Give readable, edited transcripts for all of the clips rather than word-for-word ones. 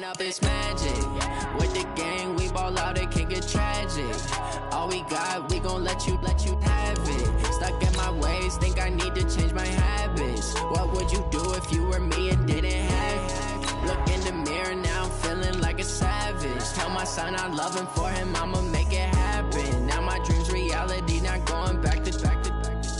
Up it's magic. With the gang, we ball out, it can get tragic. All we got, we gon' let you have it. Stuck in my ways, think I need to change my habits. What would you do if you were me and didn't have it? Look in the mirror, now I'm feeling like a savage. Tell my son I love him, for him I'ma make it happen. Now my dream's reality, not going back to.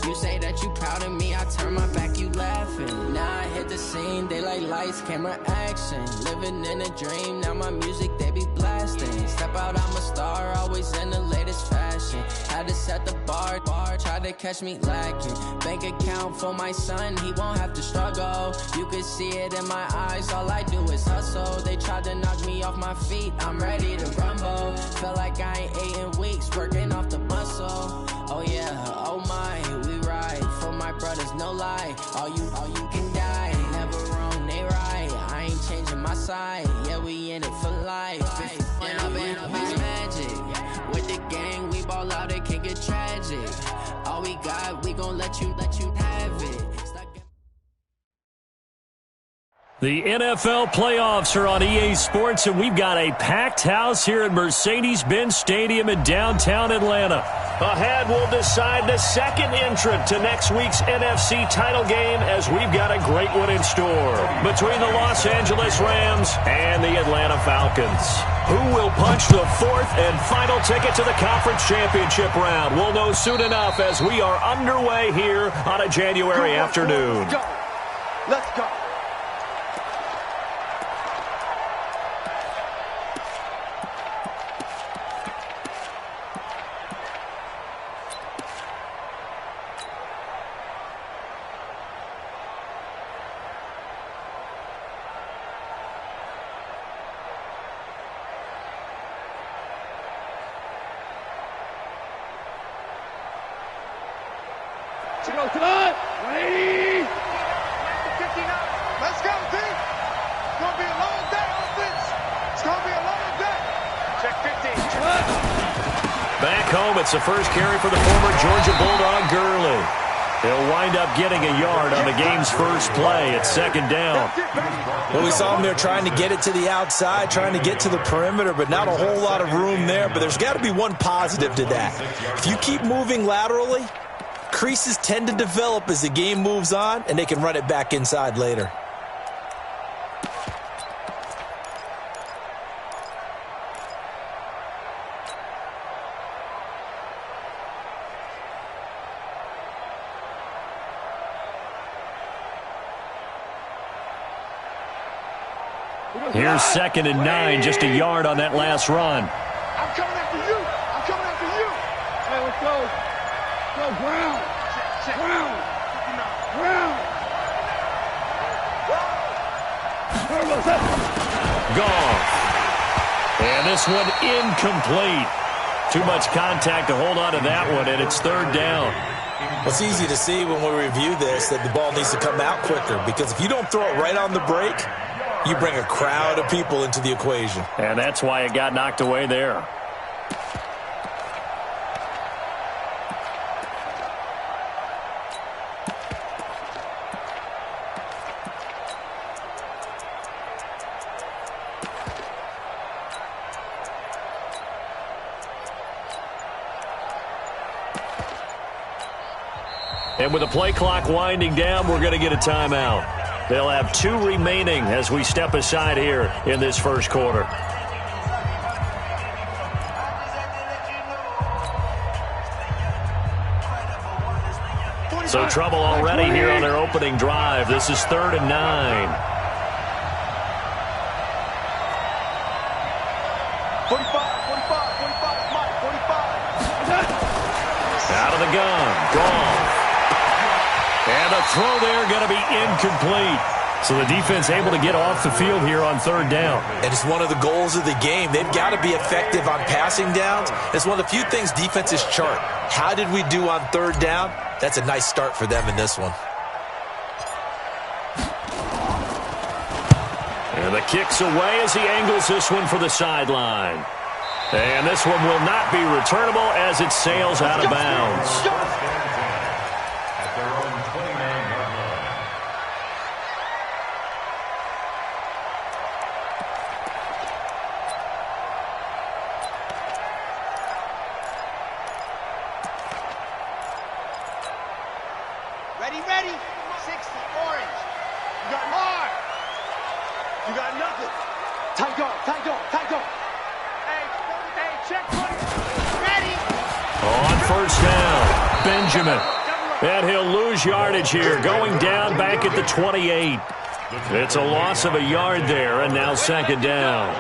You say that you proud of me, I turn my back, you laughing. Now I hit the scene, they like lights, camera, action. Living in a dream, now my music, they be blasting. Step out, I'm a star, always in the latest fashion. Had to set the bar, try to catch me lacking. Bank account for my son, he won't have to struggle. You can see it in my eyes, all I do is hustle. They tried to knock me off my feet, I'm ready to rumble. Feel like I ain't ate in weeks, working off the muscle. Oh yeah, oh my, we ride for my brothers, no lie. All you can die, never wrong, they right. I ain't changing my side, yeah, we in it for life. When up it's magic. With the gang, we ball out, it can get tragic. All we got, we gon' let you have it. The NFL playoffs are on EA Sports, and we've got a packed house here at Mercedes-Benz Stadium in downtown Atlanta. Ahead, we'll decide the second entrant to next week's NFC title game, as we've got a great one in store between the Los Angeles Rams and the Atlanta Falcons. Who will punch the fourth and final ticket to the conference championship round? We'll know soon enough as we are underway here on a January afternoon. Let's go. Let's go. Tonight, ready? Let's go, D. It's going to be a long day, offense. It's going to be a long day. Check 15. Back home, it's the first carry for the former Georgia Bulldog, Gurley. He'll wind up getting a yard on the game's first play at second down. Well, we saw him there trying to get it to the outside, trying to get to the perimeter, but not a whole lot of room there. But there's got to be one positive to that. If you keep moving laterally, creases tend to develop as the game moves on, and they can run it back inside later. Here's 2nd and 9, just a yard on that last run. I'm coming after you. I'm coming after you. Hey, let's go. Go, Brown. Brown. Gone. And this one incomplete. Too much contact to hold on to that one, and it's 3rd down. Well, it's easy to see when we review this that the ball needs to come out quicker, because if you don't throw it right on the break, you bring a crowd of people into the equation. And that's why it got knocked away there. And with the play clock winding down, we're going to get a timeout. They'll have 2 remaining as we step aside here in this first quarter. So trouble already here on their opening drive. This is 3rd and 9. 45. Out of the gun. Gone. And a throw there going to be incomplete. So the defense able to get off the field here on 3rd down. And it's one of the goals of the game. They've got to be effective on passing downs. It's one of the few things defenses chart. How did we do on 3rd down? That's a nice start for them in this one. And the kick's away as he angles this one for the sideline. And this one will not be returnable as it sails out of bounds. Ready, ready. 60, orange. You got hard. You got nothing. Tight guard, tight guard, tight guard. Hey, check play. Ready. On first down, Benjamin. And he'll lose yardage here, going down back at the 28. It's a loss of a yard there, and now second down.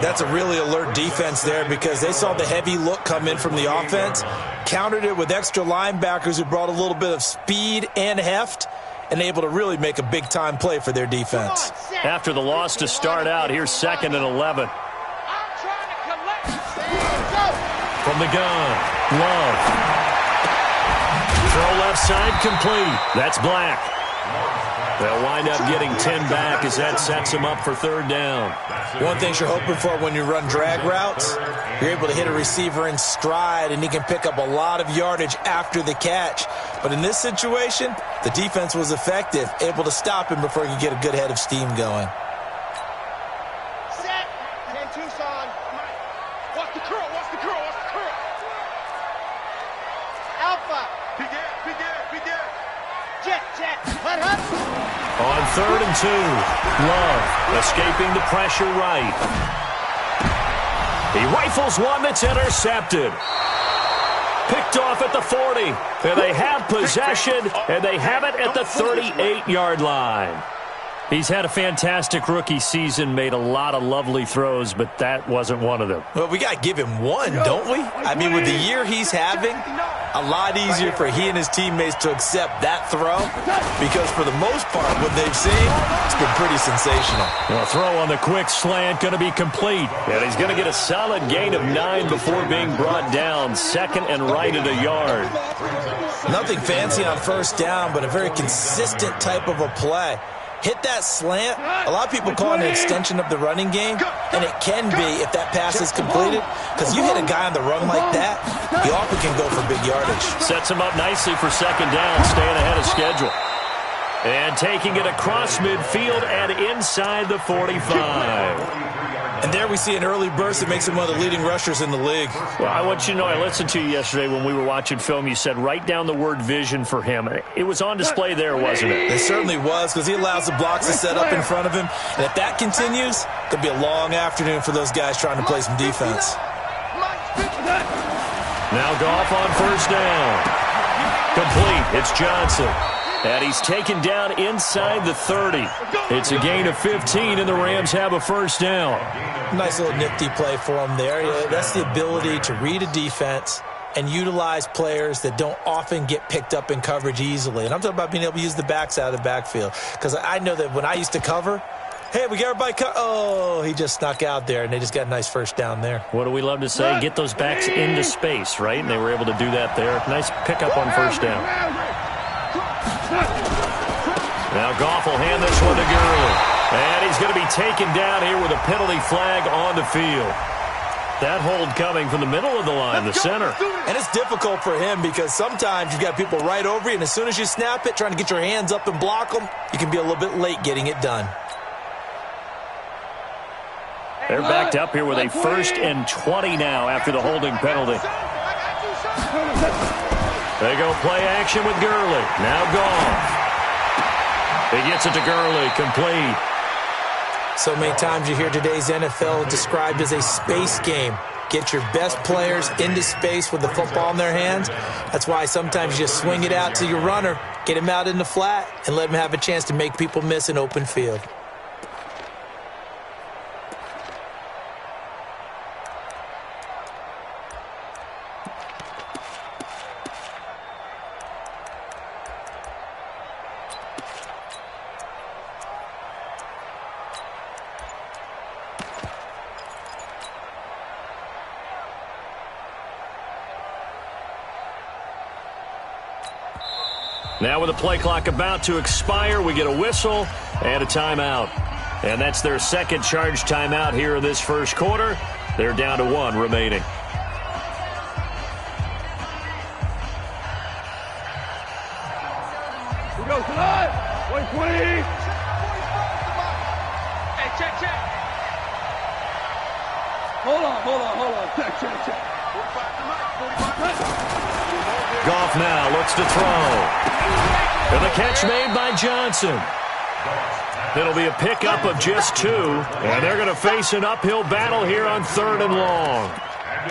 That's a really alert defense there because they saw the heavy look come in from the offense, countered it with extra linebackers who brought a little bit of speed and heft, and able to really make a big-time play for their defense. After the loss to start out, here's 2nd and 11. From the gun, Love. Throw left side complete. That's Black. They'll wind up getting 10 back as that sets them up for 3rd down. One thing you're hoping for when you run drag routes, you're able to hit a receiver in stride, and he can pick up a lot of yardage after the catch. But in this situation, the defense was effective, able to stop him before he could get a good head of steam going. Set. 10 Tucson. Watch the curl, watch the curl, watch the curl. Alpha. Big air, big air, big air. Jet, jet. Hut, hut. On 3rd and 2, Love escaping the pressure right. He rifles one that's intercepted. Picked off at the 40. And they have possession, and they have it at the 38-yard line. He's had a fantastic rookie season, made a lot of lovely throws, but that wasn't one of them. Well, we got to give him one, don't we? I mean, with the year he's having, a lot easier for he and his teammates to accept that throw because for the most part, what they've seen, it's been pretty sensational. A throw on the quick slant going to be complete. And he's going to get a solid gain of 9 before being brought down. 2nd and right at a yard. Nothing fancy on first down, but a very consistent type of a play. Hit that slant. A lot of people call it an extension of the running game, and it can be if that pass is completed, because you hit a guy on the run like that, he often can go for big yardage. Sets him up nicely for 2nd down, staying ahead of schedule. And taking it across midfield and inside the 45. And there we see an early burst that makes him one of the leading rushers in the league. Well, I want you to know, I listened to you yesterday when we were watching film. You said write down the word vision for him. It was on display there, wasn't it? It certainly was, because he allows the blocks to set up in front of him. And if that continues, it could be a long afternoon for those guys trying to play some defense. Now Goff on first down. Complete. It's Johnson. And he's taken down inside the 30. It's a gain of 15, and the Rams have a first down. Nice little nifty play for him there. That's the ability to read a defense and utilize players that don't often get picked up in coverage easily. And I'm talking about being able to use the backs out of the backfield. Because I know that when I used to cover, hey, we got everybody oh, he just snuck out there, and they just got a nice first down there. What do we love to say? Get those backs into space, right? And they were able to do that there. Nice pickup on first down. Now Goff will hand this one to Gurley. And he's going to be taken down here with a penalty flag on the field. That hold coming from the middle of the line, the center. And it's difficult for him because sometimes you've got people right over you, and as soon as you snap it, trying to get your hands up and block them, you can be a little bit late getting it done. They're backed up here with a 1st and 20 now after the holding penalty. They go play action with Gurley. Now Goff. He gets it to Gurley, complete. So many times you hear today's NFL described as a space game. Get your best players into space with the football in their hands. That's why sometimes you just swing it out to your runner, get him out in the flat, and let him have a chance to make people miss an open field. Now with the play clock about to expire, we get a whistle and a timeout. And that's their second charge timeout here in this first quarter. They're down to 1 remaining. Here goes tonight. 120. Hey, check. Hold on. Check. 45 tonight. 45. Goff now looks to throw. And the catch made by Johnson. It'll be a pickup of just 2, and they're going to face an uphill battle here on 3rd and long.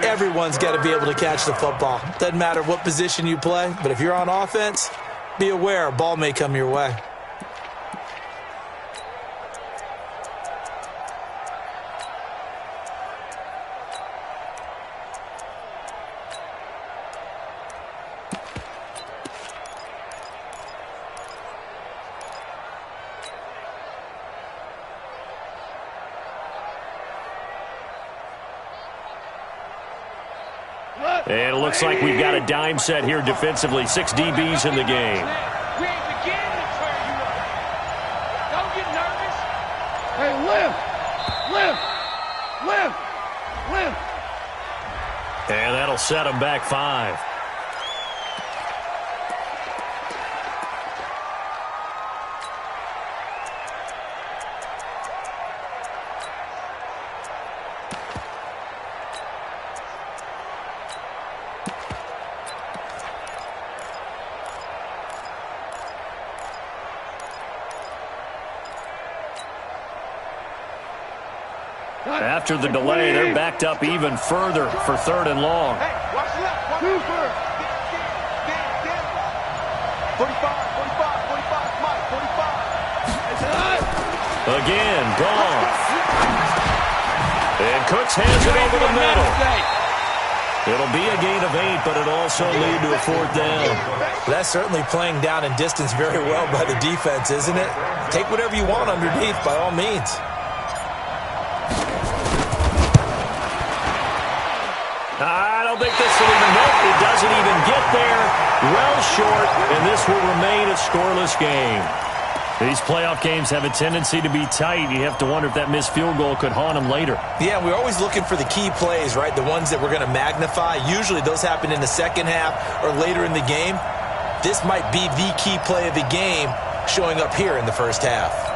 Everyone's got to be able to catch the football. Doesn't matter what position you play, but if you're on offense, be aware a ball may come your way. And it looks like we've got a dime set here defensively. 6 DBs in the game. We ain't beginning to tear you up. Don't get nervous. Hey, lift. And that'll set them back 5. After the delay, they're backed up even further for 3rd and long. Hey, watch left. 2 for 45, Mike, 45. Again, Goff. And Cooks hands it over the middle. It'll be a gain of 8, but it'll also lead to a 4th down. That's certainly playing down in distance very well by the defense, isn't it? Take whatever you want underneath, by all means. I don't think this will even hit. It doesn't even get there. Well short, and this will remain a scoreless game. These playoff games have a tendency to be tight. You have to wonder if that missed field goal could haunt them later. Yeah, we're always looking for the key plays, right? The ones that we're going to magnify. Usually those happen in the second half or later in the game. This might be the key play of the game showing up here in the first half.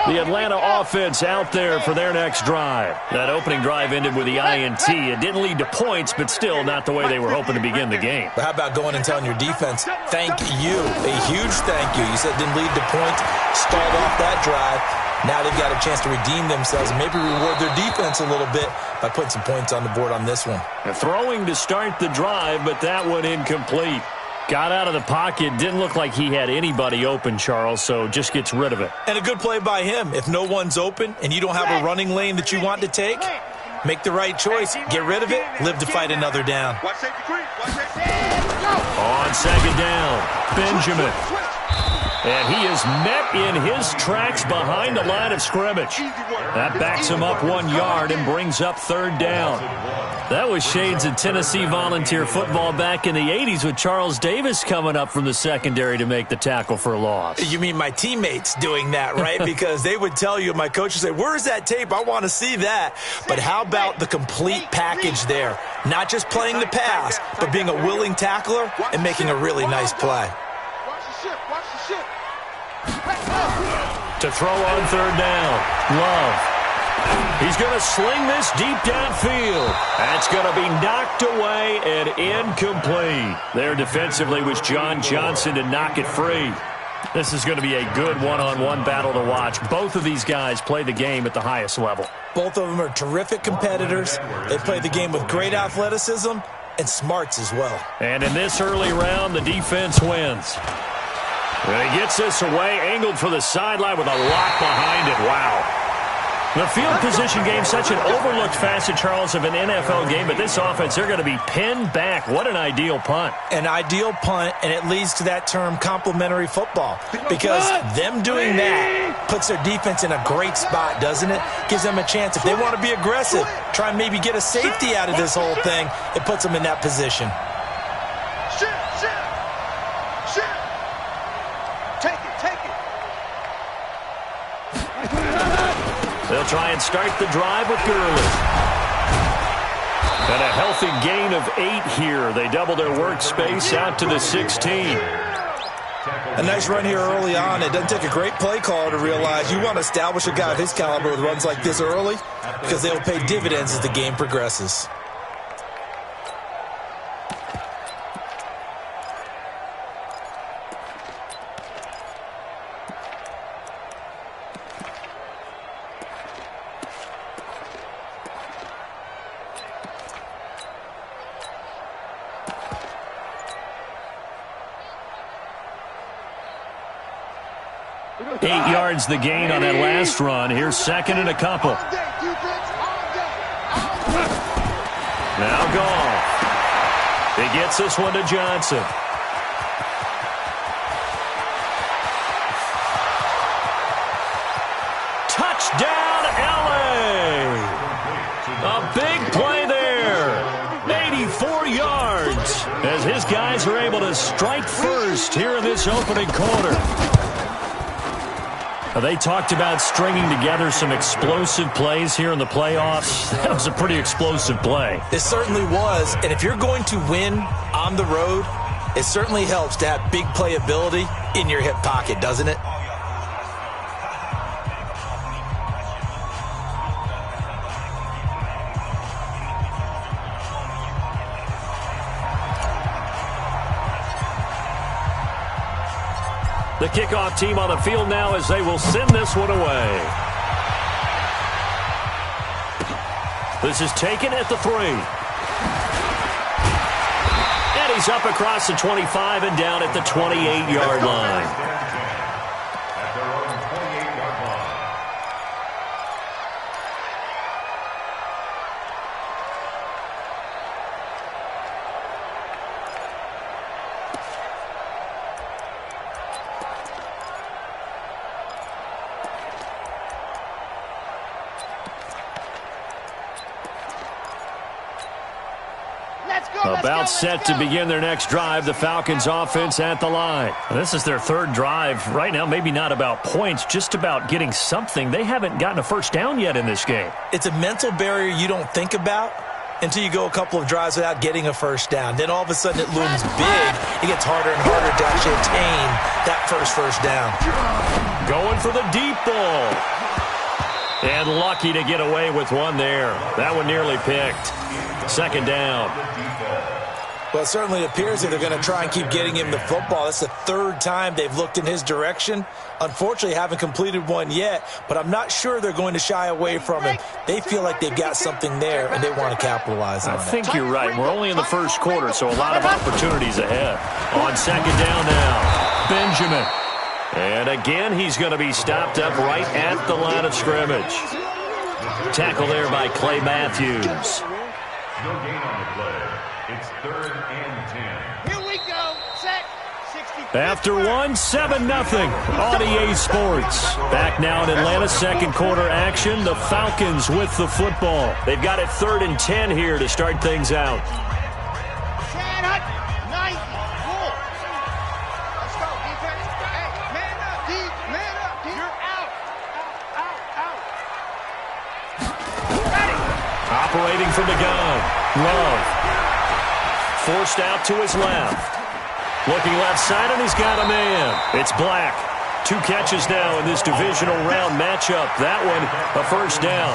The Atlanta offense out there for their next drive. That opening drive ended with the INT. It didn't lead to points, but still not the way they were hoping to begin the game. But how about going and telling your defense, thank you, a huge thank you. You said it didn't lead to points, stalled off that drive. Now they've got a chance to redeem themselves and maybe reward their defense a little bit by putting some points on the board on this one. Throwing to start the drive, but that one incomplete. Got out of the pocket. Didn't look like he had anybody open, Charles, so just gets rid of it. And a good play by him. If no one's open and you don't have a running lane that you want to take, make the right choice. Get rid of it. Live to fight another down. Watch safety creep. On 2nd down, Benjamin. And he is met in his tracks behind the line of scrimmage. That backs him up 1 yard and brings up 3rd down. That was shades of Tennessee volunteer football back in the 80s with Charles Davis coming up from the secondary to make the tackle for a loss. You mean my teammates doing that, right? Because they would tell you, my coach would say, where's that tape? I want to see that. But how about the complete package there? Not just playing the pass, but being a willing tackler and making a really nice play. Watch the ship. To throw on 3rd down, Love. He's going to sling this deep downfield. That's going to be knocked away and incomplete. There defensively was John Johnson to knock it free. This is going to be a good one-on-one battle to watch. Both of these guys play the game at the highest level. Both of them are terrific competitors. They play the game with great athleticism and smarts as well. And in this early round, the defense wins. And he gets this away, angled for the sideline with a lock behind it. Wow. The field position game, such an overlooked facet, Charles, of an NFL game, but this offense, they're going to be pinned back. What an ideal punt. An ideal punt, and it leads to that term complementary football, because them doing that puts their defense in a great spot, doesn't it? Gives them a chance. If they want to be aggressive, try and maybe get a safety out of this whole thing, it puts them in that position. They'll try and start the drive with Gurley. And a healthy gain of 8 here. They double their workspace out to the 16. A nice run here early on. It doesn't take a great play caller to realize you want to establish a guy of his caliber with runs like this early, because they will pay dividends as the game progresses. 8 yards the gain on that last run. Here's second and a couple. Now Goff. He gets this one to Johnson. Touchdown, L.A. A big play there. 84 yards as his guys are able to strike first here in this opening quarter. They talked about stringing together some explosive plays here in the playoffs. That was a pretty explosive play. It certainly was. And if you're going to win on the road, it certainly helps to have big playability in your hip pocket, doesn't it? The kickoff team on the field now as they will send this one away. This is taken at the 3. And he's up across the 25 and down at the 28-yard line. About set to begin their next drive, the Falcons offense at the line. This is their third drive. Right now, maybe not about points, just about getting something. They haven't gotten a first down yet in this game. It's a mental barrier you don't think about until you go a couple of drives without getting a first down. Then all of a sudden it looms big. It gets harder and harder to actually attain that first down. Going for the deep ball. And lucky to get away with one there. That one nearly picked. Second down. Well, it certainly appears that they're going to try and keep getting him the football. That's the third time they've looked in his direction. Unfortunately, haven't completed one yet, but I'm not sure they're going to shy away from him. They feel like they've got something there, and they want to capitalize on it. I think you're right. We're only in the first quarter, so a lot of opportunities ahead. On second down now, Benjamin. And again, he's going to be stopped up right at the line of scrimmage. Tackle there by Clay Matthews. No gain on the play. It's 3rd and 10. Here we go. Set. 60. After 7-0 on EA Sports. Back now in Atlanta, second quarter action. The Falcons with the football. They've got it 3rd and 10 here to start things out. Nice. Cool. Let's go, defense. Hey, man up. Deep, man up. You're out. Out. Ready. Operating from the gun. Love. Forced out to his left. Looking left side, and he's got a man. It's Black. 2 catches now in this divisional round matchup. That one, a first down.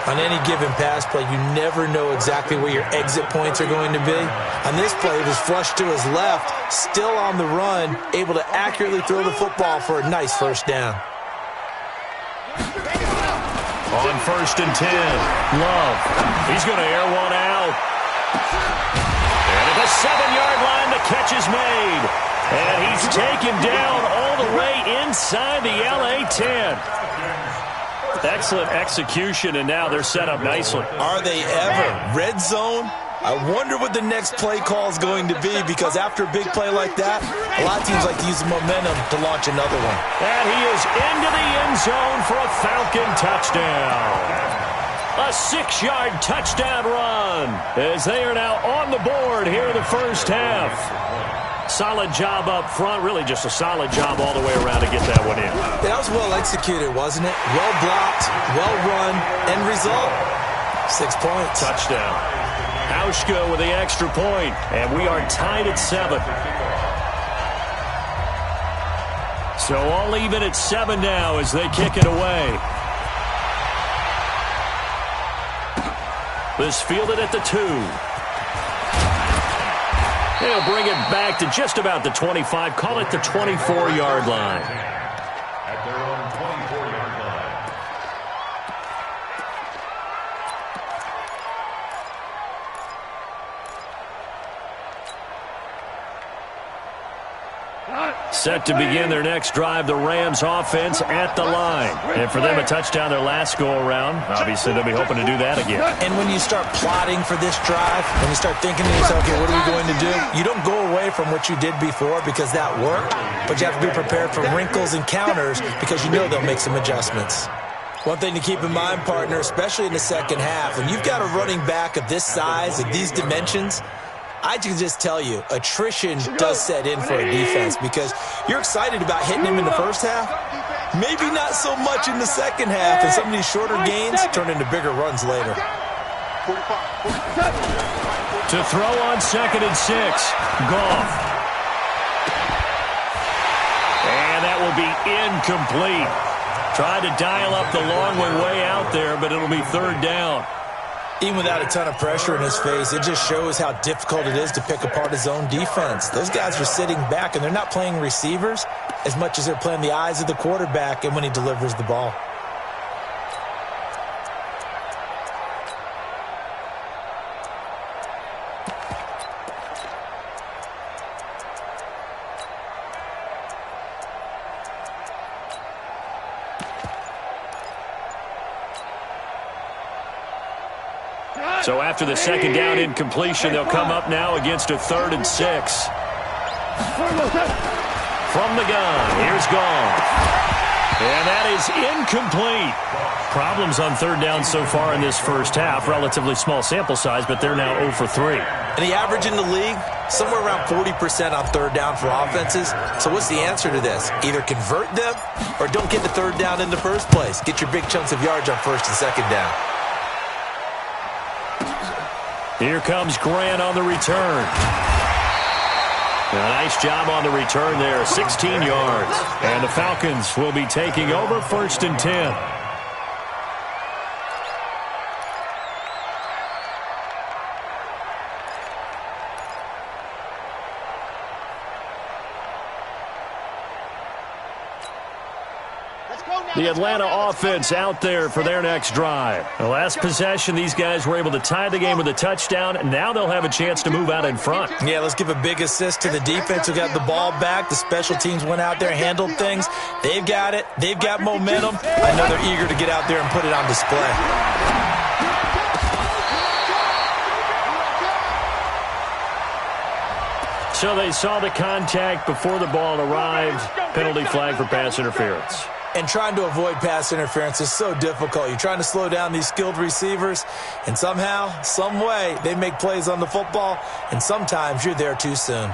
On any given pass play, you never know exactly where your exit points are going to be. On this play, it was flushed to his left, still on the run, able to accurately throw the football for a nice first down. On 1st and 10, Love. He's going to air one out. And at the 7-yard line, the catch is made. And he's taken down all the way inside the LA 10. Excellent execution, and now they're set up nicely. Are they ever? Red zone? I wonder what the next play call is going to be, because after a big play like that, a lot of teams like to use the momentum to launch another one. And he is into the end zone for a Falcon touchdown. A 6-yard touchdown run as they are now on the board here in the first half. Solid job up front, really just a solid job all the way around to get that one in. That was well executed, wasn't it? Well blocked, well run, end result, 6 points. Touchdown. Hauschka with the extra point, and we are tied at 7. So all even at 7 now as they kick it away. This fielded at the 2. They'll bring it back to just about the 25. Call it the 24-yard line. At their own 24-yard line. Set to begin their next drive, the Rams offense at the line. And for them, a touchdown their last go-around. Obviously, they'll be hoping to do that again. And when you start plotting for this drive, when you start thinking to yourself, okay, what are we going to do? You don't go away from what you did before because that worked, but you have to be prepared for wrinkles and counters because you know they'll make some adjustments. One thing to keep in mind, partner, especially in the second half, when you've got a running back of this size, of these dimensions, I can just tell you, attrition does set in for a defense because you're excited about hitting him in the first half. Maybe not so much in the second half, and some of these shorter gains turn into bigger runs later. To throw on 2nd and 6, Goff. And that will be incomplete. Tried to dial up the long one way out there, but it'll be 3rd down. Even without a ton of pressure in his face, it just shows how difficult it is to pick apart his own defense. Those guys are sitting back, and they're not playing receivers as much as they're playing the eyes of the quarterback and when he delivers the ball. So after the 2nd down incompletion, they'll come up now against a 3rd and 6. From the gun, here's Goff. And that is incomplete. Problems on 3rd down so far in this first half. Relatively small sample size, but they're now 0 for 3. And the average in the league, somewhere around 40% on 3rd down for offenses. So what's the answer to this? Either convert them or don't get the 3rd down in the first place. Get your big chunks of yards on 1st and 2nd down. Here comes Grant on the return. A nice job on the return there, 16 yards. And the Falcons will be taking over 1st and 10. The Atlanta offense out there for their next drive. The last possession, these guys were able to tie the game with a touchdown, and now they'll have a chance to move out in front. Yeah, let's give a big assist to the defense who got the ball back. The special teams went out there, handled things. They've got it. They've got momentum. I know they're eager to get out there and put it on display. So they saw the contact before the ball arrived. Penalty flag for pass interference. And trying to avoid pass interference is so difficult. You're trying to slow down these skilled receivers, and somehow, some way, they make plays on the football, and sometimes you're there too soon.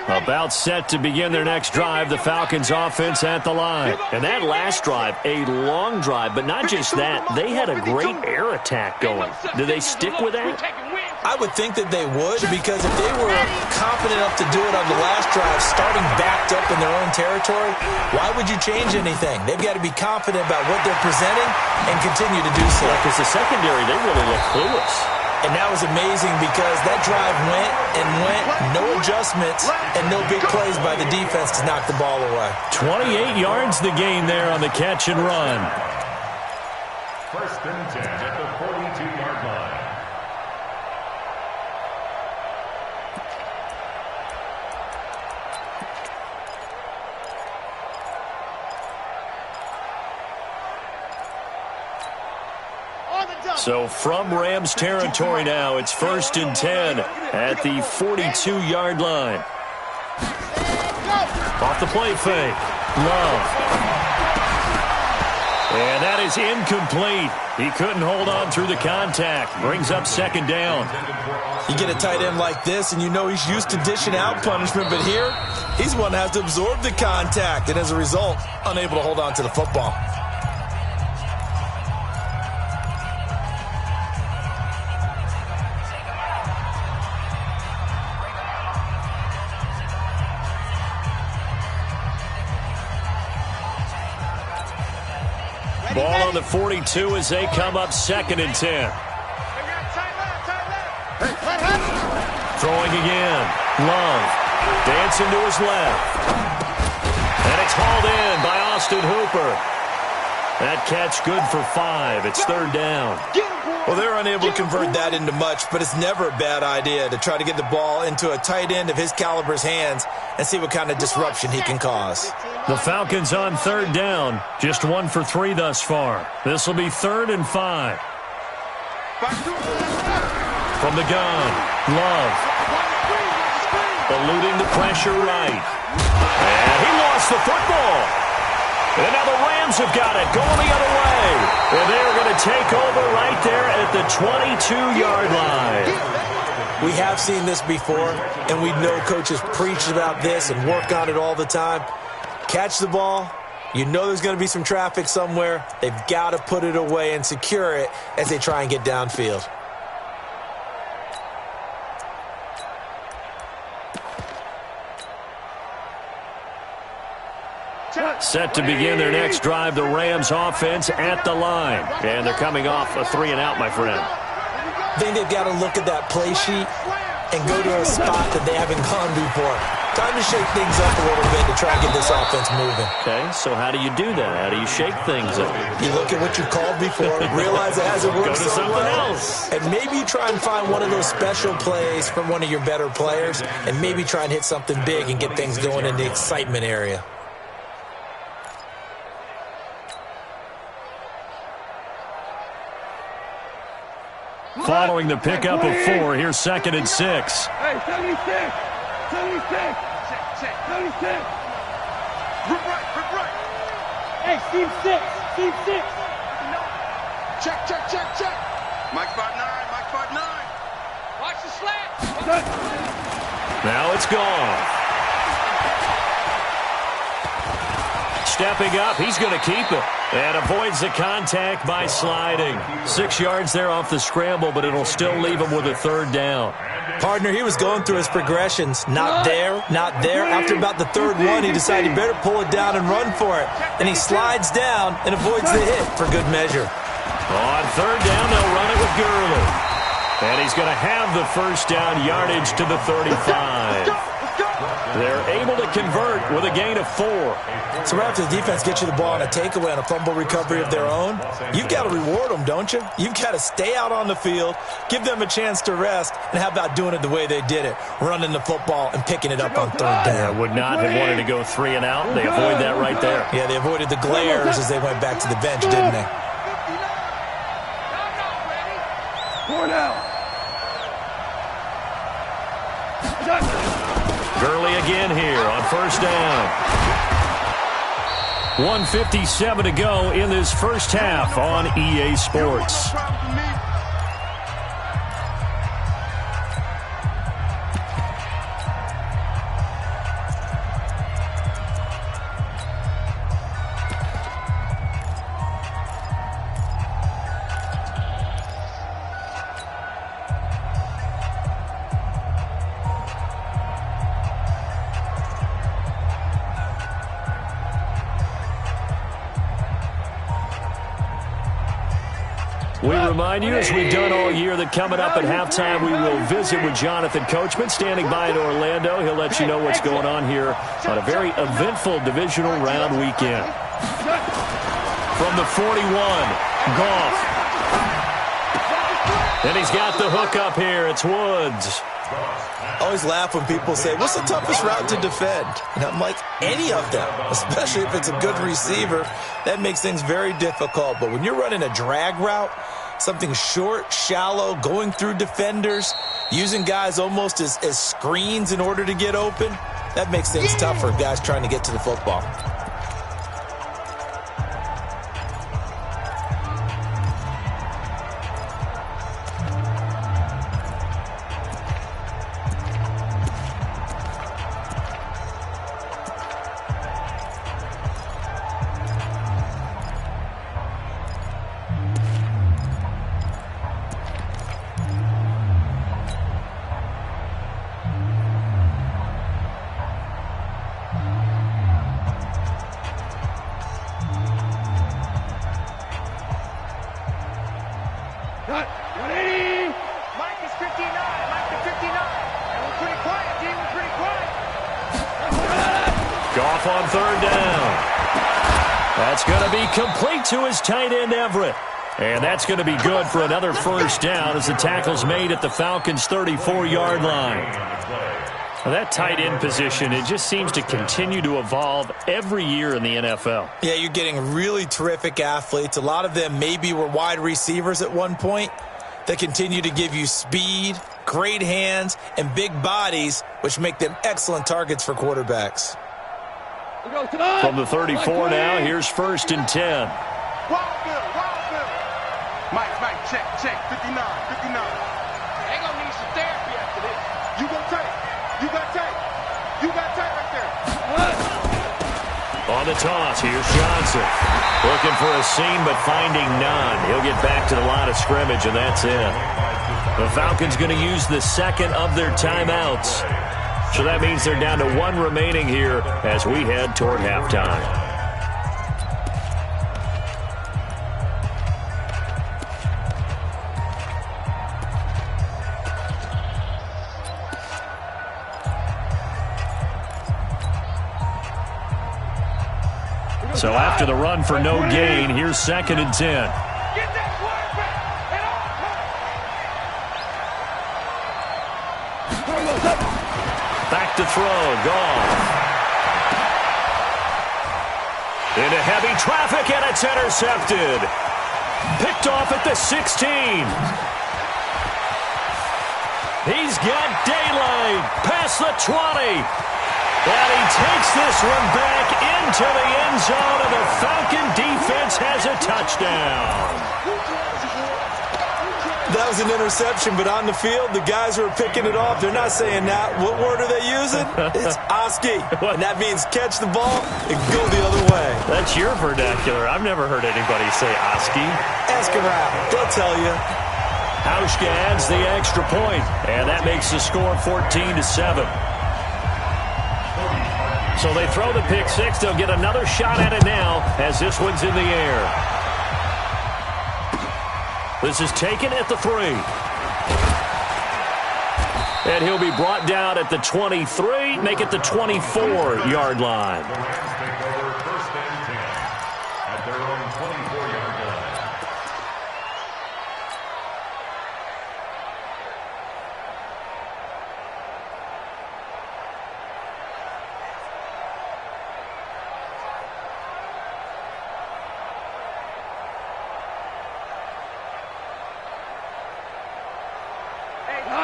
About set to begin their next drive, the Falcons offense at the line. And that last drive, a long drive, but not just that, they had a great air attack going. Do they stick with that? I would think that they would, because if they were confident enough to do it on the last drive, starting backed up in their own territory, why would you change anything? They've got to be confident about what they're presenting and continue to do so. Because the secondary, they really look clueless. And that was amazing because that drive went and went, no adjustments, and no big plays by the defense to knock the ball away. 28 yards the gain there on the catch and run. 1st and 10 at the 42-yard line. So from Rams territory now, it's 1st and 10 at the 42-yard line. Off the play fake. Love. And that is incomplete. He couldn't hold on through the contact. Brings up 2nd down. You get a tight end like this, and you know he's used to dishing out punishment, but here, he's one that has to absorb the contact, and as a result, unable to hold on to the football. Ball on the 42 as they come up 2nd and 10. Throwing again. Love. Dancing to his left. And it's hauled in by Austin Hooper. That catch good for 5. It's third down. Well, they're unable to convert that into much, but it's never a bad idea to try to get the ball into a tight end of his caliber's hands and see what kind of disruption he can cause. The Falcons on third down. Just 1 for 3 thus far. This will be 3rd and 5. From the gun, Love. Eluding the pressure right. And he lost the football. And now the Rams have got it, going the other way. And they're going to take over right there at the 22-yard line. We have seen this before, and we know coaches preach about this and work on it all the time. Catch the ball. You know there's going to be some traffic somewhere. They've got to put it away and secure it as they try and get downfield. Set to begin their next drive, the Rams offense at the line. And they're coming off a 3-and-out, my friend. I think they've got to look at that play sheet and go to a spot that they haven't gone before. Time to shake things up a little bit to try and get this offense moving. Okay, so how do you do that? How do you shake things up? You look at what you called before, realize it hasn't worked Go to so something well, else. and maybe you try and find one of those special plays from one of your better players, and maybe try and hit something big and get things going in the excitement area. Following the pickup of 4, here's 2nd and 6. Hey, 76! 76! Check. 76! Rip right! Hey, Steve 6! Steve 6! Check! Mike 5'9", Mike 5'9". Watch the slant! Now it's gone. Stepping up, he's going to keep it. And avoids the contact by sliding. 6 yards there off the scramble, but it'll still leave him with a 3rd down. Partner, he was going through his progressions. Not there. After about the 3rd one, he decided he better pull it down and run for it. And he slides down and avoids the hit for good measure. On 3rd down, they'll run it with Gurley. And he's going to have the 1st down yardage to the 35. They're able to convert with a gain of 4. So right after the defense gets you the ball on a takeaway on a fumble recovery of their own, you've got to reward them, don't you? You've got to stay out on the field, give them a chance to rest, and how about doing it the way they did it, running the football and picking it up on 3rd down. Would not have wanted to go 3 and out. They avoid that right there. Yeah, they avoided the glares as they went back to the bench, didn't they? Gurley again here on 1st down. 1:57 to go in this first half on EA Sports. We remind you, as we've done all year, that coming up at halftime, we will visit with Jonathan Coachman, standing by in Orlando. He'll let you know what's going on here on a very eventful divisional round weekend. From the 41, Goff. And he's got the hook up here. It's Woods. I always laugh when people say, what's the toughest route to defend? And I'm like, any of them, especially if it's a good receiver. That makes things very difficult. But when you're running a drag route, something short, shallow, going through defenders, using guys almost as screens in order to get open, that makes things tough for guys trying to get to the football. Goff on 3rd down. That's going to be complete to his tight end, Everett. And that's going to be good for another first down as the tackle's made at the Falcons' 34-yard line. Well, that tight end position, it just seems to continue to evolve every year in the NFL. Yeah, you're getting really terrific athletes. A lot of them maybe were wide receivers at one point. They continue to give you speed, great hands, and big bodies, which make them excellent targets for quarterbacks. From the 34 now, here's 1st and 10. Mike, check, 59. They gonna need some therapy after this. You got tape right there. On the toss, here's Johnson. Looking for a seam, but finding none. He'll get back to the line of scrimmage, and that's it. The Falcons going to use the second of their timeouts. So that means they're down to 1 remaining here as we head toward halftime. So after the run for no gain, here's 2nd and 10. Back to throw, gone. Into heavy traffic, and it's intercepted. Picked off at the 16. He's got daylight past the 20. And he takes this one back into the end zone, and the Falcon defense has a touchdown. That was an interception, but on the field, the guys who are picking it off, they're not saying that. What word are they using? It's Oski. And that means catch the ball and go the other way. That's your vernacular. I've never heard anybody say Oski. Ask around. They'll tell you. Hauschka adds the extra point, and that makes the score 14-7. So they throw the pick six. They'll get another shot at it now as this one's in the air. This is taken at the 3. And he'll be brought down at the 23, make it the 24-yard line. Take over 1st and 10 at their own 24-yard line.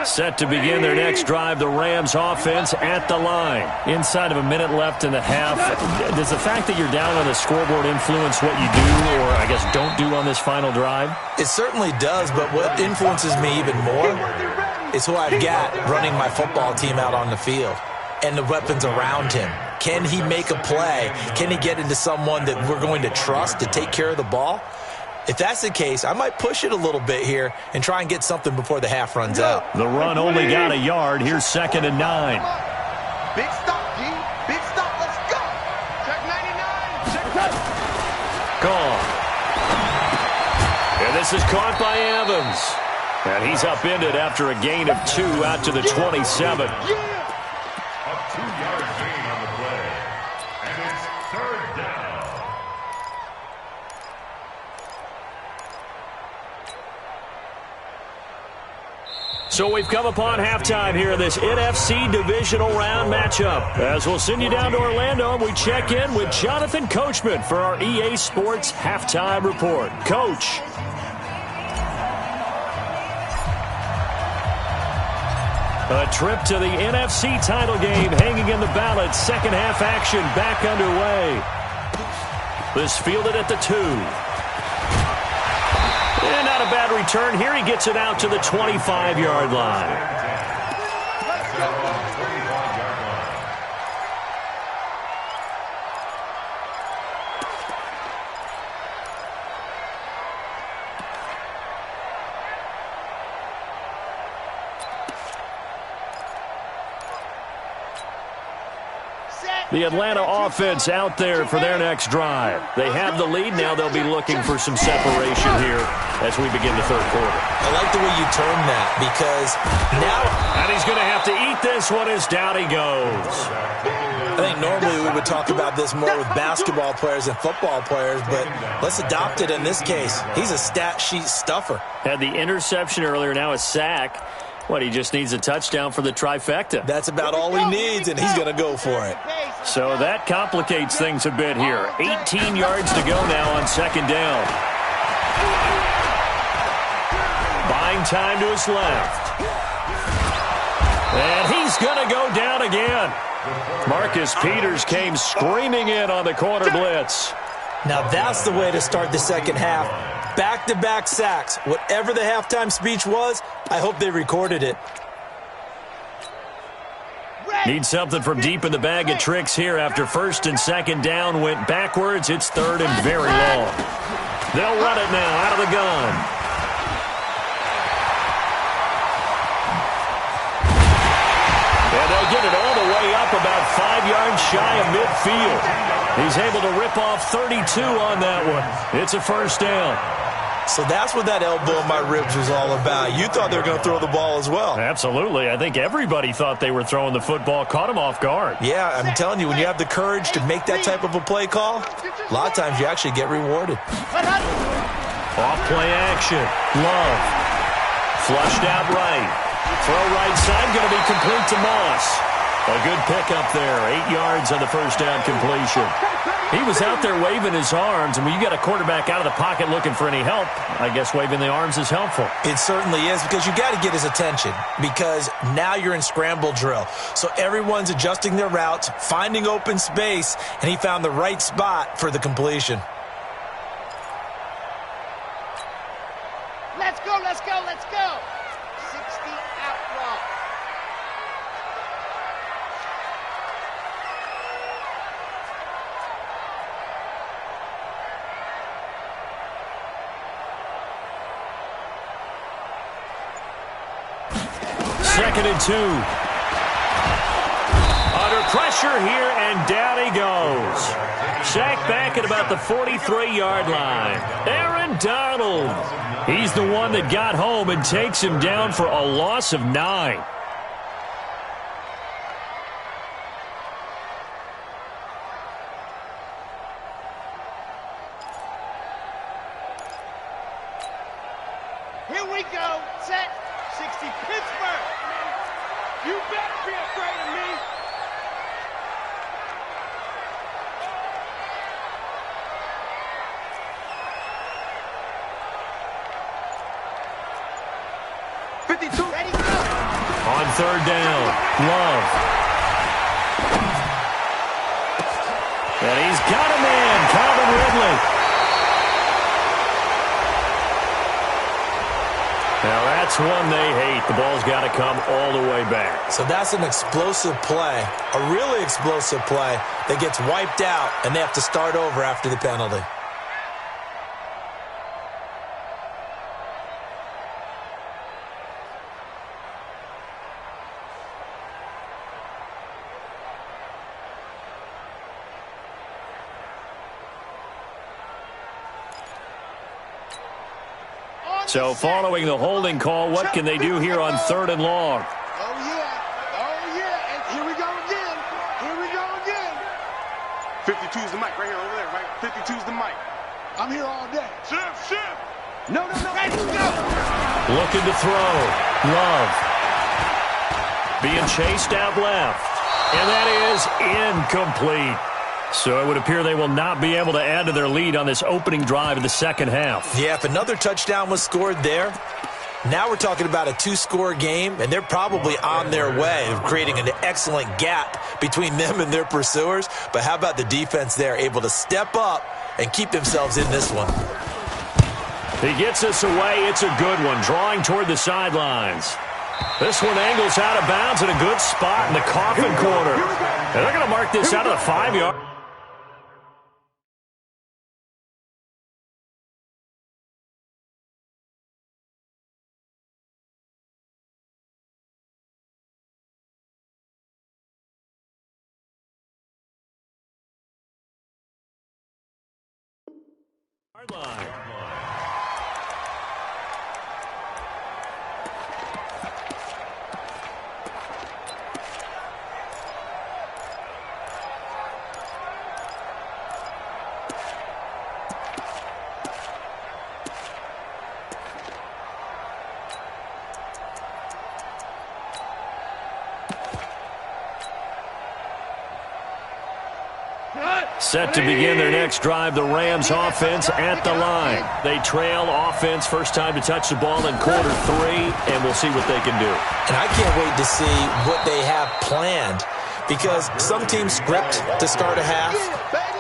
Set to begin their next drive, the Rams offense at the line. Inside of a minute left in the half. Does the fact that you're down on the scoreboard influence what you do or, I guess, don't do on this final drive? It certainly does, but what influences me even more is who I've got running my football team out on the field and the weapons around him. Can he make a play? Can he get into someone that we're going to trust to take care of the ball? If that's the case, I might push it a little bit here and try and get something before the half runs out. The run only got a yard. Here's 2nd and 9. Big stop, G. Big stop. Let's go. Check 99. Check that. Gone. And this is caught by Evans. And he's upended after a gain of 2 out to the 27. A 2-yard gain on the play. And it's 3rd down. So we've come upon halftime here in this NFC divisional round matchup. As we'll send you down to Orlando, we check in with Jonathan Coachman for our EA Sports Halftime Report. Coach. A trip to the NFC title game hanging in the balance. Second half action back underway. This fielded at the 2. And not a bad return here. He gets it out to the 25-yard line. The Atlanta offense out there for their next drive. They have the lead. Now they'll be looking for some separation here as we begin the third quarter. I like the way you term that because now... And he's going to have to eat this one as down he goes. I think normally we would talk about this more with basketball players and football players, but let's adopt it in this case. He's a stat sheet stuffer. Had the interception earlier, now a sack. He just needs a touchdown for the trifecta. That's about all he needs, and he's going to go for it. So that complicates things a bit here. 18 yards to go now on second down. Buying time to his left. And he's going to go down again. Marcus Peters came screaming in on the corner blitz. Now that's the way to start the second half. Back-to-back sacks. Whatever the halftime speech was, I hope they recorded it. Need something from deep in the bag of tricks here after first and second down went backwards. It's third and very long. They'll run it now out of the gun. And they'll get it all the way up about 5 yards shy of midfield. He's able to rip off 32 on that one. It's a first down. So that's what that elbow in my ribs was all about. You thought they were going to throw the ball as well. Absolutely. I think everybody thought they were throwing the football, caught him off guard. Yeah, I'm telling you, when you have the courage to make that type of a play call, a lot of times you actually get rewarded. Off play action. Love. Flushed out right. Throw right side, going to be complete to Moss. A good pickup there. 8 yards on the first down completion. He was out there waving his arms, and when you got a quarterback out of the pocket looking for any help, I guess waving the arms is helpful. It certainly is, because you got to get his attention, because now you're in scramble drill. So everyone's adjusting their routes, finding open space, and he found the right spot for the completion. Let's go, let's go, let's go. 60 outlaw. Second and 2. Under pressure here, and down he goes. Sacked back at about the 43-yard line. Aaron Donald. He's the one that got home and takes him down for a loss of 9. Here we go. Set. 60 Pittsburgh. You better be afraid of me. Ready, go. On third down, Love. And he's got a man, Calvin Ridley. Now that's one they hate. The ball's got to come all the way back. So that's an explosive play, a really explosive play that gets wiped out, and they have to start over after the penalty. So following the holding call, what can they do here on third and long? Oh, yeah. And here we go again. Here we go again. 52's the mic right here over there, right? 52's the mic. I'm here all day. Shift. No. Ready, go. Looking to throw. Love. Being chased out left. And that is incomplete. So it would appear they will not be able to add to their lead on this opening drive of the second half. Yeah, if another touchdown was scored there, now we're talking about a two-score game, and they're probably on their way of creating an excellent gap between them and their pursuers. But how about the defense there, able to step up and keep themselves in this one? He gets us away. It's a good one, drawing toward the sidelines. This one angles out of bounds in a good spot in the coffin corner. And they're going to mark this out of the 5-yard. Set to begin their next drive, the Rams offense at the line. They trail offense, first time to touch the ball in quarter 3, and we'll see what they can do. And I can't wait to see what they have planned, because some teams script to start a half.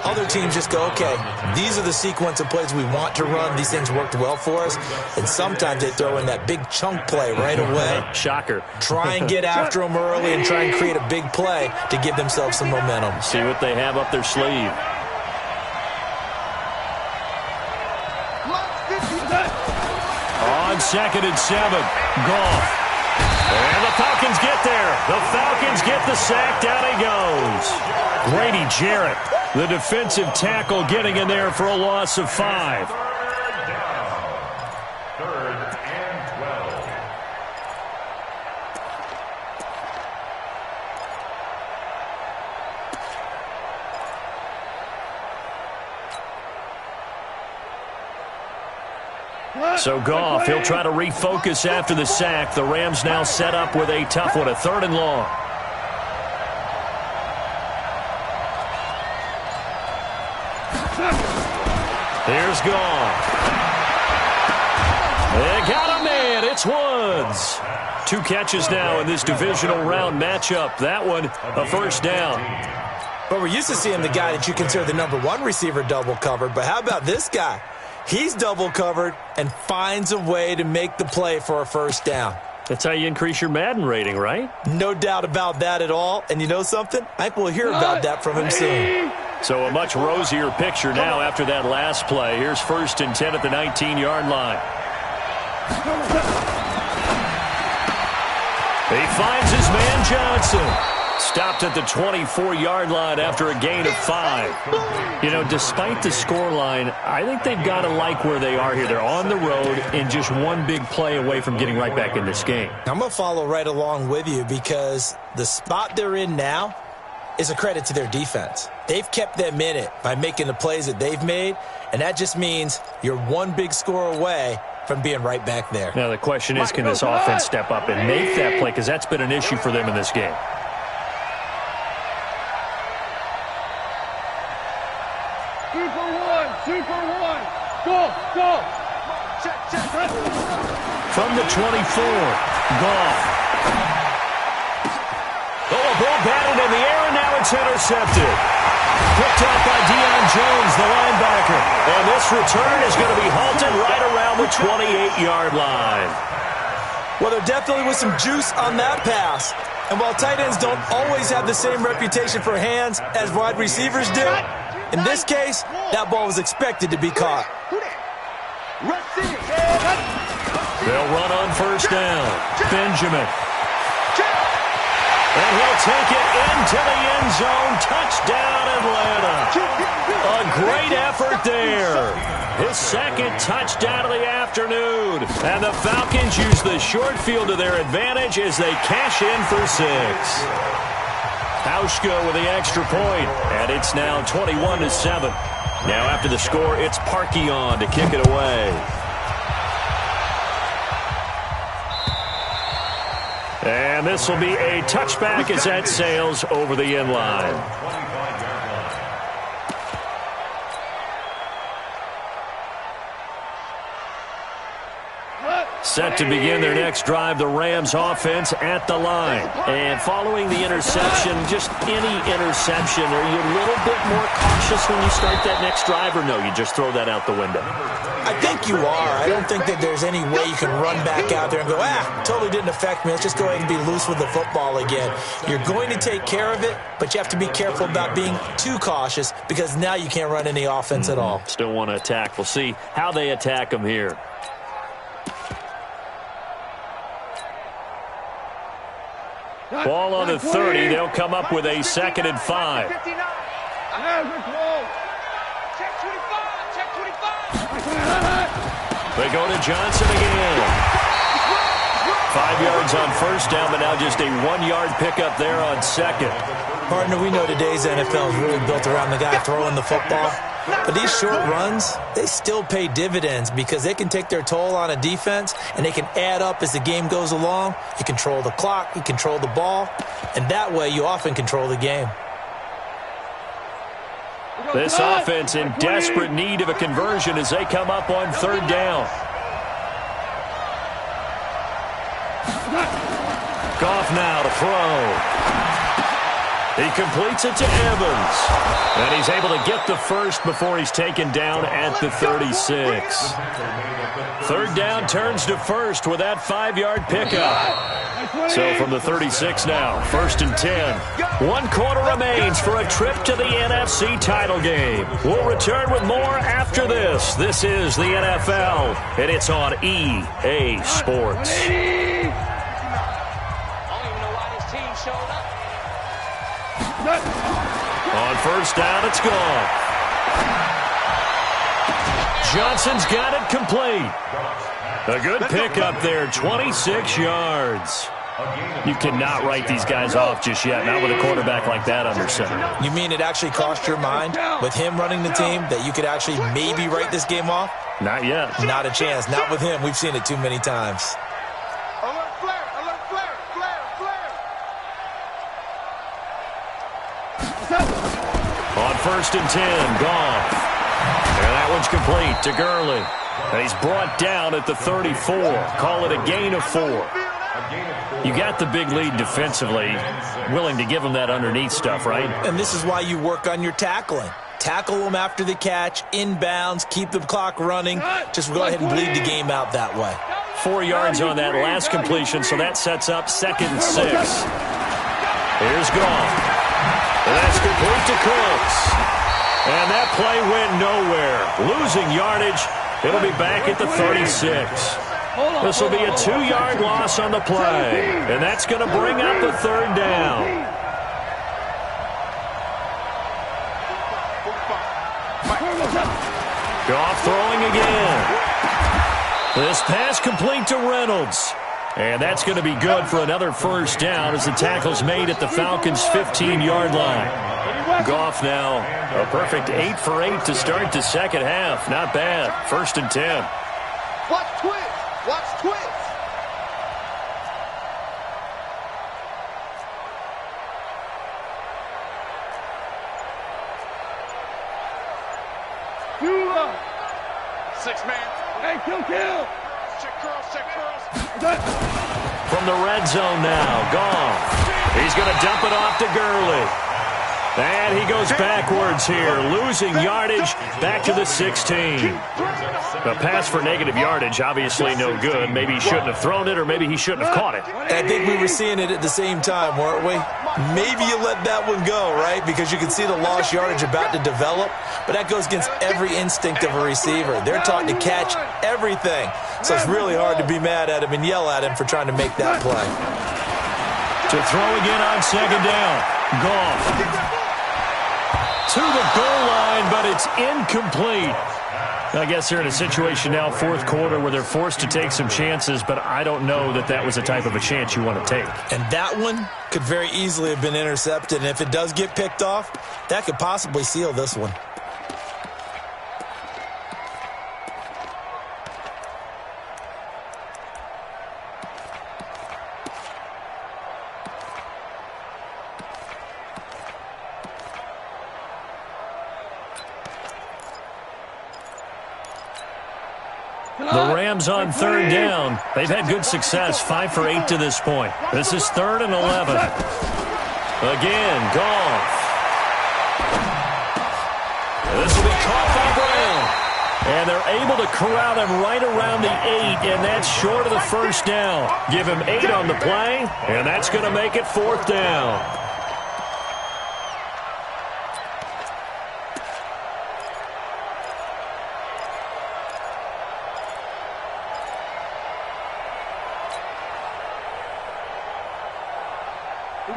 Other teams just go, okay, these are the sequence of plays we want to run. These things worked well for us. And sometimes they throw in that big chunk play right away. Shocker. Try and get after them early and try and create a big play to give themselves some momentum. See what they have up their sleeve. On 2nd and 7, Goff. And the Falcons get there. The Falcons get the sack. Down he goes. Grady Jarrett, the defensive tackle, getting in there for a loss of 5. Third and 12. So Goff, he'll try to refocus after the sack. The Rams now set up with a tough one, a 3rd and long. Here's Goff. They got a man. It's Woods. 2 catches now in this divisional round matchup. That one, a first down. But we're used to seeing the guy that you consider the #1 receiver double covered. But how about this guy? He's double covered and finds a way to make the play for a first down. That's how you increase your Madden rating, right? No doubt about that at all. And you know something? I think we'll hear about that from him soon. So a much rosier picture now after that last play. Here's 1st and 10 at the 19-yard line. He finds his man Johnson. Stopped at the 24-yard line after a gain of 5. You know, despite the scoreline, I think they've got to like where they are here. They're on the road and just one big play away from getting right back in this game. I'm going to follow right along with you, because the spot they're in now is a credit to their defense. They've kept them in it by making the plays that they've made, and that just means you're one big score away from being right back there. Now the question is, can this offense step up and make that play, because that's been an issue for them in this game. Go! From the 24, Goff. Oh, a ball batted in the air, and now it's intercepted. Picked off by Deion Jones, the linebacker. And this return is going to be halted right around the 28-yard line. Well, there definitely was some juice on that pass. And while tight ends don't always have the same reputation for hands as wide receivers do, in this case, that ball was expected to be caught. They'll run on first down. Benjamin. And he'll take it into the end zone. Touchdown, Atlanta. A great effort there. His 2nd touchdown of the afternoon. And the Falcons use the short field to their advantage as they cash in for 6. Hauschka with the extra point. And it's now 21-7. Now after the score, it's Parkion to kick it away. And this will be a touchback as that sails over the end line. Set to begin their next drive, the Rams offense at the line. And following the interception, just any interception, are you a little bit more cautious when you start that next drive, or no, you just throw that out the window? I think you are. I don't think that there's any way you can run back out there and go, totally didn't affect me. Let's just go ahead and be loose with the football again. You're going to take care of it, but you have to be careful about being too cautious, because now you can't run any offense at all. Still want to attack. We'll see how they attack them here. Ball on the 30. They'll come up with a 2nd and 5. Check 25. Check 25. They go to Johnson again. 5 yards on first down, but now just a 1-yard pickup there on 2nd. Partner, we know today's NFL is really built around the guy throwing the football. But these short runs, they still pay dividends, because they can take their toll on a defense, and they can add up as the game goes along. You control the clock, you control the ball, and that way you often control the game. This offense in desperate need of a conversion as they come up on third down. Goff now to throw. He completes it to Evans. And he's able to get the first before he's taken down at the 36. Third down turns to first with that 5-yard pickup. So from the 36 now, 1st and 10. 1 quarter remains for a trip to the NFC title game. We'll return with more after this. This is the NFL, and it's on EA Sports. On first down, it's gone. Johnson's got it complete. A good pickup there, 26 yards. You cannot write these guys off just yet, not with a quarterback like that under center. You mean it actually crossed your mind with him running the team that you could actually maybe write this game off? Not yet. Not a chance. Not with him. We've seen it too many times. Alert flare, alert flare, flare, flare. On 1st and 10, Goff. And that one's complete to Gurley. And he's brought down at the 34. Call it a gain of 4. You got the big lead defensively. Willing to give him that underneath stuff, right? And this is why you work on your tackling. Tackle them after the catch, inbounds, keep the clock running. Just go ahead and bleed the game out that way. 4 yards on that last completion, so that sets up 2nd and 6. Here's Goff. And that's complete to Cooks. And that play went nowhere. Losing yardage. It'll be back at the 36. This will be a 2-yard loss on the play. And that's going to bring up the 3rd down. Goff throwing again. This pass complete to Reynolds. And that's going to be good for another 1st down as the tackle's made at the Falcons' 15-yard line. Goff now a perfect 8 for 8 to start the second half. Not bad. 1st and 10. Watch twist. Watch twist. Six man. Hey, kill. Check curls. From the red zone now, Goff. He's going to dump it off to Gurley. And he goes backwards here, losing yardage back to the 16. The pass for negative yardage, obviously no good. Maybe he shouldn't have thrown it, or maybe he shouldn't have caught it. I think we were seeing it at the same time, weren't we? Maybe you let that one go, right? Because you can see the lost yardage about to develop. But that goes against every instinct of a receiver. They're taught to catch everything. So it's really hard to be mad at him and yell at him for trying to make that play. To throw again on 2nd down. Goff. To the goal line, but it's incomplete. I guess they're in a situation now, 4th quarter, where they're forced to take some chances, but I don't know that that was the type of a chance you want to take. And that one could very easily have been intercepted, and if it does get picked off, that could possibly seal this one. The Rams on 3rd down. They've had good success, 5 for 8 to this point. This is 3rd and 11. Again, Goff. This will be caught by Brown. And they're able to corral him right around the 8, and that's short of the 1st down. Give him 8 on the play, and that's going to make it 4th down.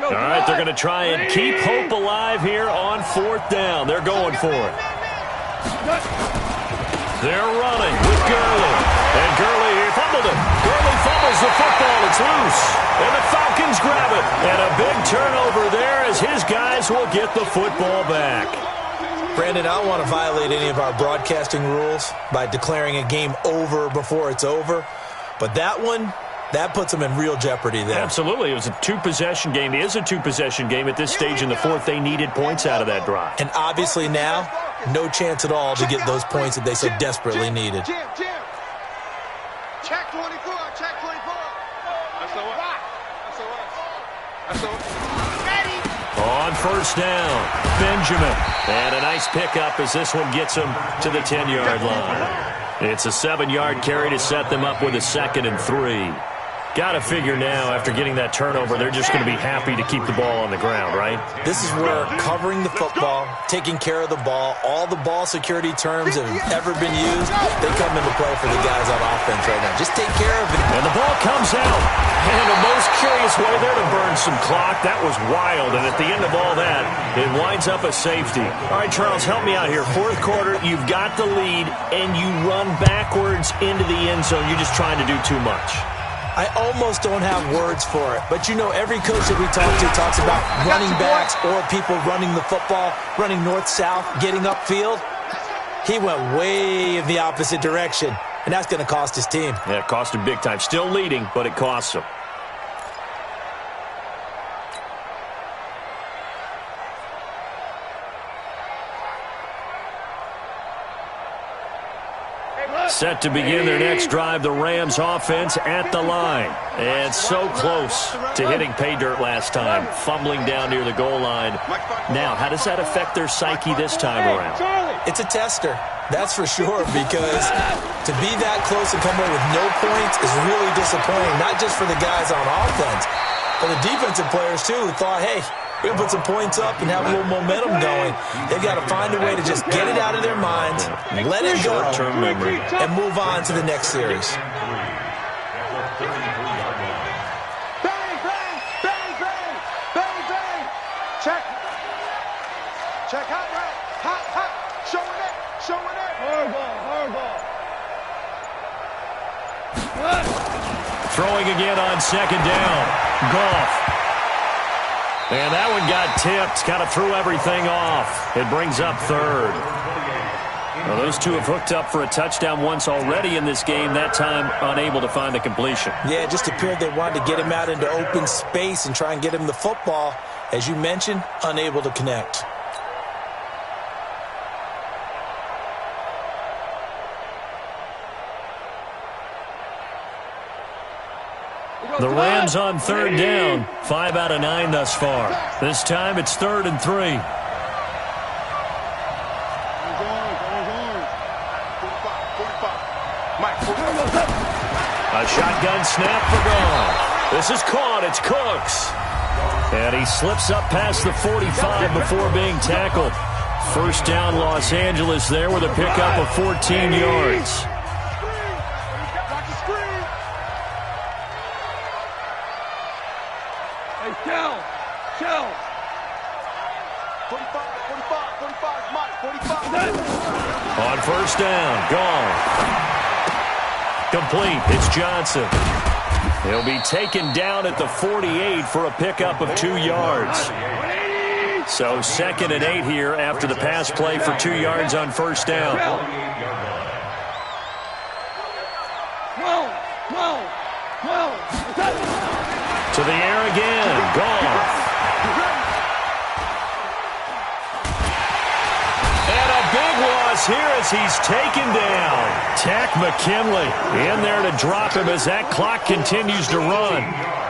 All right, they're going to try and keep hope alive here on 4th down. They're going for it. They're running with Gurley. And Gurley fumbled it. Gurley fumbles the football. It's loose. And the Falcons grab it. And a big turnover there as his guys will get the football back. Brandon, I don't want to violate any of our broadcasting rules by declaring a game over before it's over. But that one, that puts them in real jeopardy there. Absolutely. It was a 2-possession game. It is a 2-possession game at this stage in the 4th. They needed points out of that drive. And obviously now, no chance at all to get those points that they so desperately needed. Jim. Check 24, check 24. That's the one. That's the one. Ready. On first down, Benjamin. And a nice pickup as this one gets him to the 10-yard line. It's a 7-yard carry to set them up with a 2nd and 3. Got to figure now, after getting that turnover, they're just going to be happy to keep the ball on the ground, right? This is where covering the football, taking care of the ball, all the ball security terms that have ever been used, they come into play for the guys on offense right now. Just take care of it. And the ball comes out. And the most curious way there to burn some clock. That was wild. And at the end of all that, it winds up a safety. All right, Charles, help me out here. Fourth quarter, you've got the lead, and you run backwards into the end zone. You're just trying to do too much. I almost don't have words for it. But, you know, every coach that we talk to talks about running backs or people running the football, running north-south, getting upfield. He went way in the opposite direction, and that's going to cost his team. Yeah, it cost him big time. Still leading, but it costs him. Set to begin their next drive, the Rams offense at the line. And so close to hitting pay dirt last time, fumbling down near the goal line. Now, how does that affect their psyche this time around? It's a tester, that's for sure, because to be that close and come away with no points is really disappointing, not just for the guys on offense, but the defensive players, too, who thought, hey, we're going to put some points up and have a little momentum going. They've got to find a way to just get it out of their minds, let it go, and move on to the next series. Bang, bang, bang, bang, bang, bang. Check. Check hot, right? Hot. Showing it. Hard ball. Throwing again on 2nd down. Goff. And that one got tipped. Kind of threw everything off. It brings up 3rd. Well, those two have hooked up for a touchdown once already in this game, that time unable to find the completion. Yeah, it just appeared they wanted to get him out into open space and try and get him the football. As you mentioned, unable to connect. The Rams on 3rd down. 5 out of 9 thus far. This time it's 3rd and 3. A shotgun snap for Goff. This is caught. It's Cooks. And he slips up past the 45 before being tackled. First down, Los Angeles there with a pickup of 14 yards. Shell. 45, Mike, 45. On first down, Goff. Complete. It's Johnson. He'll be taken down at the 48 for a pickup of 2 yards. So 2nd and 8 here after the pass play for 2 yards on first down. To the air again. Goff. And a big loss here as he's taken down. Tack McKinley in there to drop him as that clock continues to run.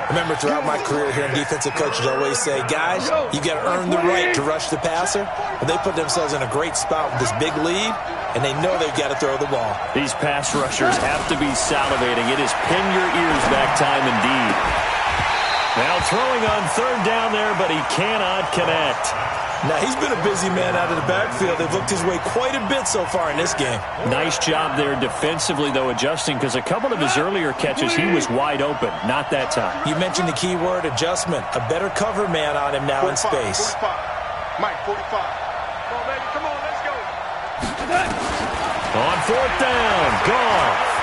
Remember, throughout my career here, defensive coaches always say, guys, you got to earn the right to rush the passer. And they put themselves in a great spot with this big lead, and they know they've got to throw the ball. These pass rushers have to be salivating. It is pin your ears back time indeed. Now throwing on 3rd down there, but he cannot connect. Now, he's been a busy man out of the backfield. They've looked his way quite a bit so far in this game. Nice job there defensively, though, adjusting, because a couple of his earlier catches, he was wide open. Not that time. You mentioned the key word, adjustment. A better cover man on him now 45, in space. 45. Mike, 45. Come on, baby. Come on, let's go. On 4th down, Goff.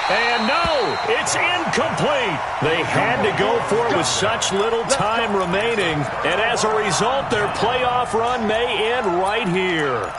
And no, it's incomplete. They had to go for it with such little time remaining. And as a result, their playoff run may end right here.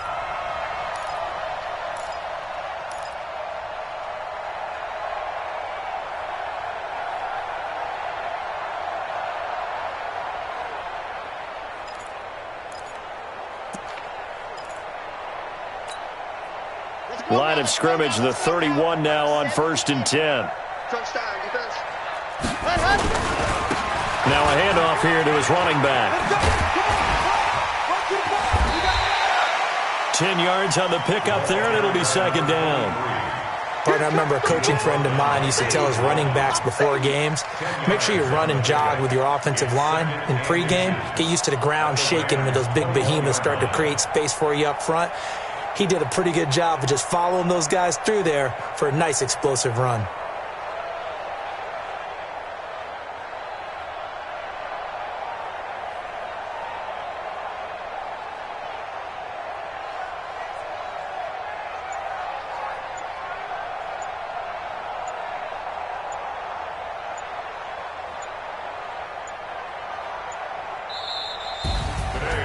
Line of scrimmage, the 31 now on 1st and 10. Touchdown, defense. Now a handoff here to his running back. 10 yards on the pickup there, and it'll be 2nd down. Partner, I remember a coaching friend of mine used to tell his running backs before games, make sure you run and jog with your offensive line in pregame. Get used to the ground shaking when those big behemoths start to create space for you up front. He did a pretty good job of just following those guys through there for a nice explosive run.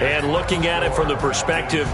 And looking at it from the perspective